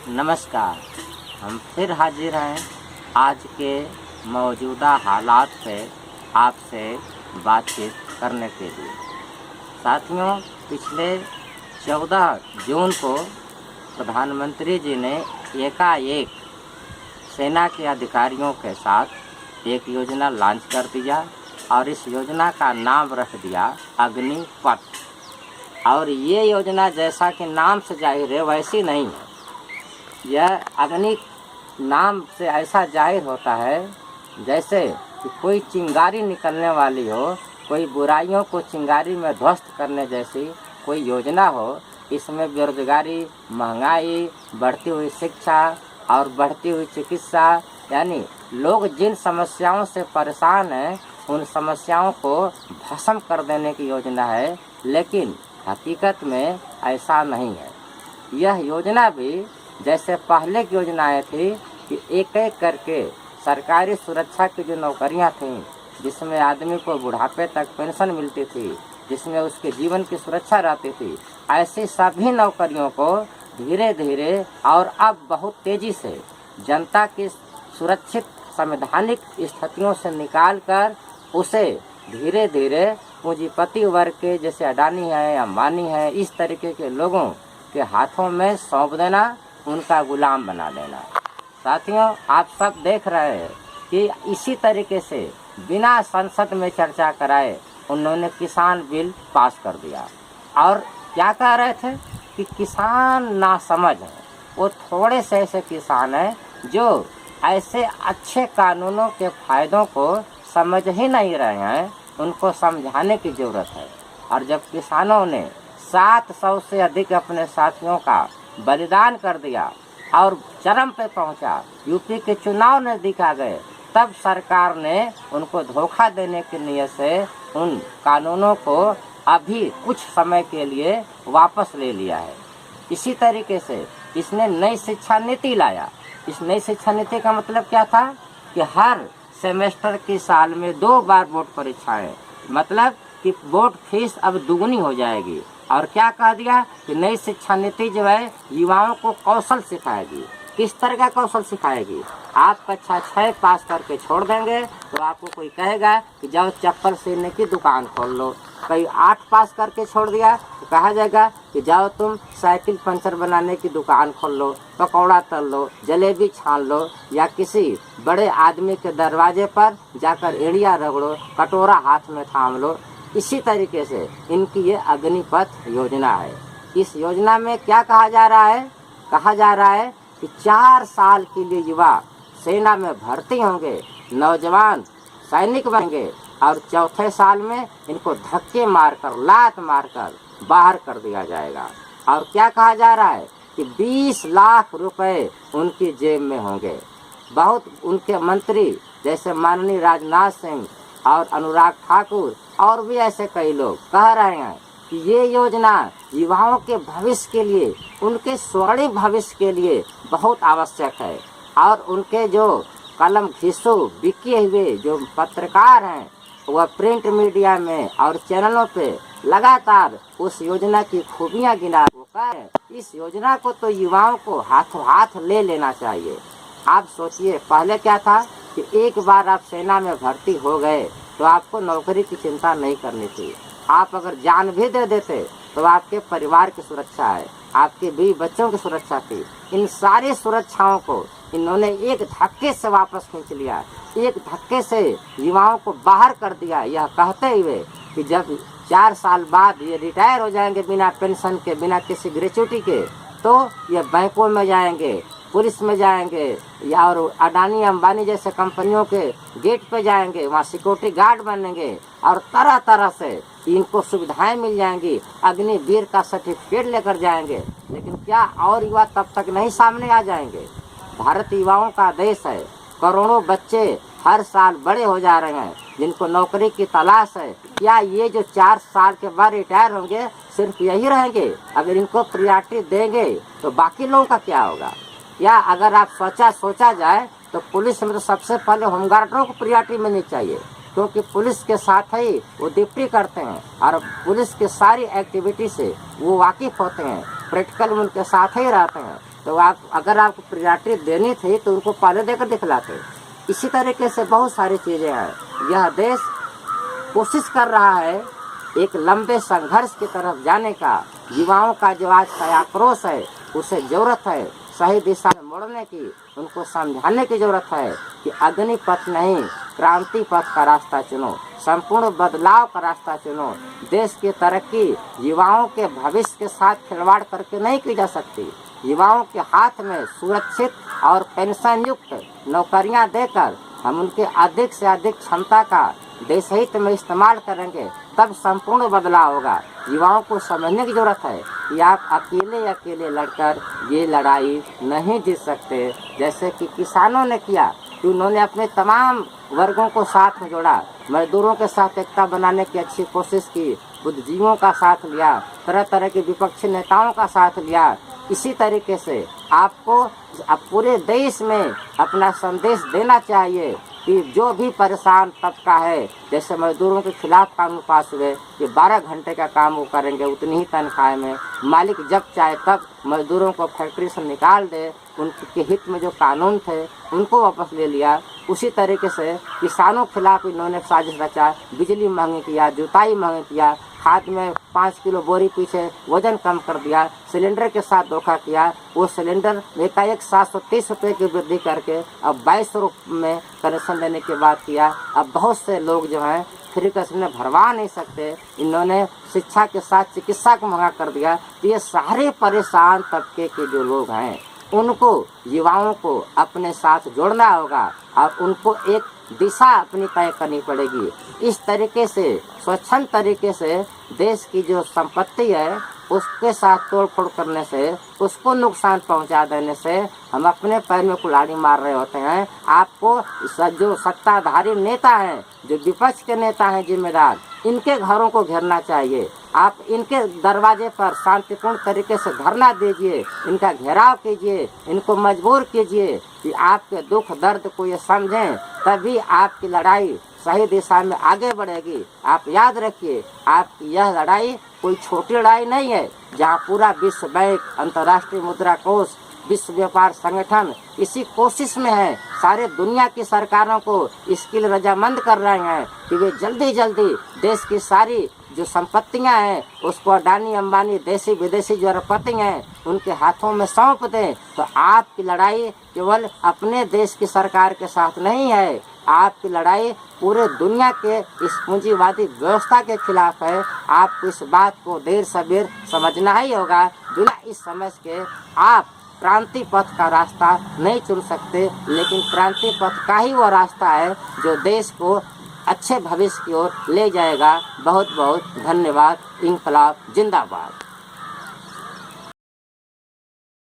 नमस्कार। हम फिर हाजिर हैं आज के मौजूदा हालात पे आपसे बातचीत करने के लिए। साथियों, पिछले 14 जून को प्रधानमंत्री जी ने एकाएक सेना के अधिकारियों के साथ एक योजना लॉन्च कर दिया और इस योजना का नाम रख दिया अग्निपथ। और ये योजना जैसा कि नाम से जाहिर है वैसी नहीं है। यह अग्नि नाम से ऐसा जाहिर होता है जैसे कि कोई चिंगारी निकलने वाली हो, कोई बुराइयों को चिंगारी में ध्वस्त करने जैसी कोई योजना हो। इसमें बेरोजगारी, महंगाई, बढ़ती हुई शिक्षा और बढ़ती हुई चिकित्सा, यानी लोग जिन समस्याओं से परेशान हैं उन समस्याओं को भस्म कर देने की योजना है। लेकिन हकीकत में ऐसा नहीं है। यह योजना भी जैसे पहले की योजनाएं थी कि एक एक करके सरकारी सुरक्षा की जो नौकरियां थीं, जिसमें आदमी को बुढ़ापे तक पेंशन मिलती थी, जिसमें उसके जीवन की सुरक्षा रहती थी, ऐसी सभी नौकरियों को धीरे धीरे और अब बहुत तेज़ी से जनता की सुरक्षित संवैधानिक स्थितियों से निकालकर उसे धीरे धीरे पूंजीपति वर्ग के जैसे अडानी है, अंबानी है, इस तरीके के लोगों के हाथों में सौंप देना, उनका गुलाम बना देना। साथियों, आप सब देख रहे हैं कि इसी तरीके से बिना संसद में चर्चा कराए उन्होंने किसान बिल पास कर दिया। और क्या कह रहे थे कि किसान नासमझ है। वो थोड़े से ऐसे किसान हैं जो ऐसे अच्छे कानूनों के फायदों को समझ ही नहीं रहे हैं। उनको समझाने की ज़रूरत है। और जब किसानों ने 700 से अधिक अपने साथियों का बलिदान कर दिया और चरम पे पहुंचा, यूपी के चुनाव नज़दीक आ गए, तब सरकार ने उनको धोखा देने की नीयत से उन कानूनों को अभी कुछ समय के लिए वापस ले लिया है। इसी तरीके से इसने नई शिक्षा नीति लाया। इस नई शिक्षा नीति का मतलब क्या था कि हर सेमेस्टर के साल में 2 बार बोर्ड परीक्षाएं, मतलब कि बोर्ड फीस अब दुगनी हो जाएगी। और क्या कह दिया कि नई शिक्षा नीति जो है युवाओं को कौशल सिखाएगी। किस तरह का कौशल सिखाएगी? आप कक्षा 6 पास करके छोड़ देंगे तो आपको कोई कहेगा कि जाओ चप्पल सिलने की दुकान खोल लो। कहीं 8 पास करके छोड़ दिया तो कहा जाएगा कि जाओ तुम साइकिल पंचर बनाने की दुकान खोल लो, पकौड़ा तल लो, जलेबी छान लो, या किसी बड़े आदमी के दरवाजे पर जाकर एड़िया रगड़ो, कटोरा हाथ में थाम लो। इसी तरीके से इनकी ये अग्निपथ योजना है। इस योजना में क्या कहा जा रहा है? कहा जा रहा है कि 4 साल के लिए युवा सेना में भर्ती होंगे, नौजवान सैनिक बनेंगे और चौथे साल में इनको धक्के मारकर, लात मारकर बाहर कर दिया जाएगा। और क्या कहा जा रहा है कि 20 लाख रुपए उनकी जेब में होंगे। बहुत उनके मंत्री जैसे माननीय राजनाथ सिंह और अनुराग ठाकुर और भी ऐसे कई लोग कह रहे हैं कि ये योजना युवाओं के भविष्य के लिए, उनके स्वर्णिम भविष्य के लिए बहुत आवश्यक है। और उनके जो कलम घिसो बिके हुए जो पत्रकार हैं वह प्रिंट मीडिया में और चैनलों पे लगातार उस योजना की खूबियां गिना कर इस योजना को तो युवाओं को हाथों हाथ ले लेना चाहिए। आप सोचिए, पहले क्या था कि एक बार आप सेना में भर्ती हो गए तो आपको नौकरी की चिंता नहीं करनी थी। आप अगर जान भी दे देते तो आपके परिवार की सुरक्षा है, आपके बीवी बच्चों की सुरक्षा थी। इन सारी सुरक्षाओं को इन्होंने एक धक्के से वापस खींच लिया, एक धक्के से युवाओं को बाहर कर दिया, यह कहते हुए कि जब 4 साल बाद ये रिटायर हो जाएंगे बिना पेंशन के, बिना किसी ग्रेच्युटी के, तो ये बैंकों में जाएंगे, पुलिस में जाएंगे, या और अडानी अंबानी जैसे कंपनियों के गेट पे जाएंगे, वहाँ सिक्योरिटी गार्ड बनेंगे और तरह तरह से इनको सुविधाएं मिल जाएंगी, अग्निवीर का सर्टिफिकेट लेकर जाएंगे। लेकिन क्या और युवा तब तक नहीं सामने आ जाएंगे? भारत युवाओं का देश है। करोड़ों बच्चे हर साल बड़े हो जा रहे हैं जिनको नौकरी की तलाश है। क्या ये जो 4 साल के बाद रिटायर होंगे सिर्फ यही रहेंगे? अगर इनको प्रियॉरिटी देंगे तो बाकी लोगों का क्या होगा? या अगर आप सोचा जाए तो पुलिस में तो सबसे पहले होमगार्डों को प्रियॉरिटी मिलनी चाहिए, क्योंकि पुलिस के साथ ही वो ड्यूटी करते हैं और पुलिस की सारी एक्टिविटी से वो वाकिफ होते हैं, प्रैक्टिकल में उनके साथ ही रहते हैं। तो आप अगर आपको प्रायोरिटी देनी थी तो उनको पहले देकर दिखलाते। इसी तरीके से बहुत सारी चीज़ें हैं। यह देश कोशिश कर रहा है एक लंबे संघर्ष की तरफ जाने का। युवाओं का जो आज का आक्रोश है उसे ज़रूरत है सही दिशा में मोड़ने की। उनको समझाने की ज़रूरत है कि अग्नि पथ नहीं, क्रांति पथ का रास्ता चुनो, संपूर्ण बदलाव का रास्ता चुनो। देश की तरक्की युवाओं के भविष्य के साथ खिलवाड़ करके नहीं की जा सकती। युवाओं के हाथ में सुरक्षित और पेंशन युक्त नौकरियां देकर हम उनके अधिक से अधिक क्षमता का देश हित में इस्तेमाल करेंगे, तब संपूर्ण बदलाव होगा। युवाओं को समझने की जरूरत है कि आप अकेले लड़कर ये लड़ाई नहीं जीत सकते। जैसे कि किसानों ने किया कि उन्होंने अपने तमाम वर्गों को साथ में जोड़ा, मजदूरों के साथ एकता बनाने की अच्छी कोशिश की, बुद्धिजीवियों का साथ लिया, तरह तरह के विपक्षी नेताओं का साथ लिया। इसी तरीके से आपको पूरे देश में अपना संदेश देना चाहिए कि जो भी परेशान तबका है, जैसे मजदूरों के खिलाफ कानून पास हुए कि 12 घंटे का काम वो करेंगे उतनी ही तनख्वाह में, मालिक जब चाहे तब मजदूरों को फैक्ट्री से निकाल दे, उनके हित में जो कानून थे उनको वापस ले लिया। उसी तरीके से किसानों के खिलाफ इन्होंने साजिश रचा, बिजली महंगी किया, जुताई महंगी किया, खाद में 5 किलो बोरी पीछे वजन कम कर दिया, सिलेंडर के साथ धोखा किया। वो सिलेंडर एकाएक 730 रुपये की वृद्धि करके अब 22 रुपये में कनेक्शन लेने की बात किया। अब बहुत से लोग जो हैं फ्री कनेक्शन भरवा नहीं सकते। इन्होंने शिक्षा के साथ चिकित्सा को महंगा कर दिया। तो ये सारे परेशान तबके के जो लोग हैं उनको, युवाओं को अपने साथ जोड़ना होगा और उनको एक दिशा अपनी तय करनी पड़ेगी। इस तरीके से स्वच्छंद तरीके से देश की जो संपत्ति है उसके साथ तोड़फोड़ करने से, उसको नुकसान पहुंचा देने से हम अपने पैर में कुल्हाड़ी मार रहे होते हैं। आपको जो सत्ताधारी नेता हैं, जो विपक्ष के नेता हैं जिम्मेदार, इनके घरों को घेरना चाहिए। आप इनके दरवाजे पर शांतिपूर्ण तरीके से धरना दीजिए, इनका घेराव कीजिए, इनको मजबूर कीजिए कि आपके दुख दर्द को ये समझें, तभी आपकी लड़ाई सही दिशा में आगे बढ़ेगी। आप याद रखिए, आपकी यह लड़ाई कोई छोटी लड़ाई नहीं है, जहाँ पूरा विश्व बैंक, अंतर्राष्ट्रीय मुद्रा कोष, विश्व व्यापार संगठन इसी कोशिश में है। सारे दुनिया की सरकारों को इसके लिए रजामंद कर रहे हैं कि वे जल्दी जल्दी देश की सारी जो संपत्तियां हैं उसको अडानी अंबानी देसी विदेशी जो अरबपति हैं उनके हाथों में सौंप दें। तो आपकी लड़ाई केवल अपने देश की सरकार के साथ नहीं है, आपकी लड़ाई पूरे दुनिया के इस पूंजीवादी व्यवस्था के खिलाफ है। आपको इस बात को देर सबेर समझना ही होगा। बिना इस समझ के आप क्रांति पथ का रास्ता नहीं चुन सकते, लेकिन क्रांति पथ का ही वो रास्ता है जो देश को अच्छे भविष्य की ओर ले जाएगा। बहुत बहुत धन्यवाद। इंकलाब जिंदाबाद।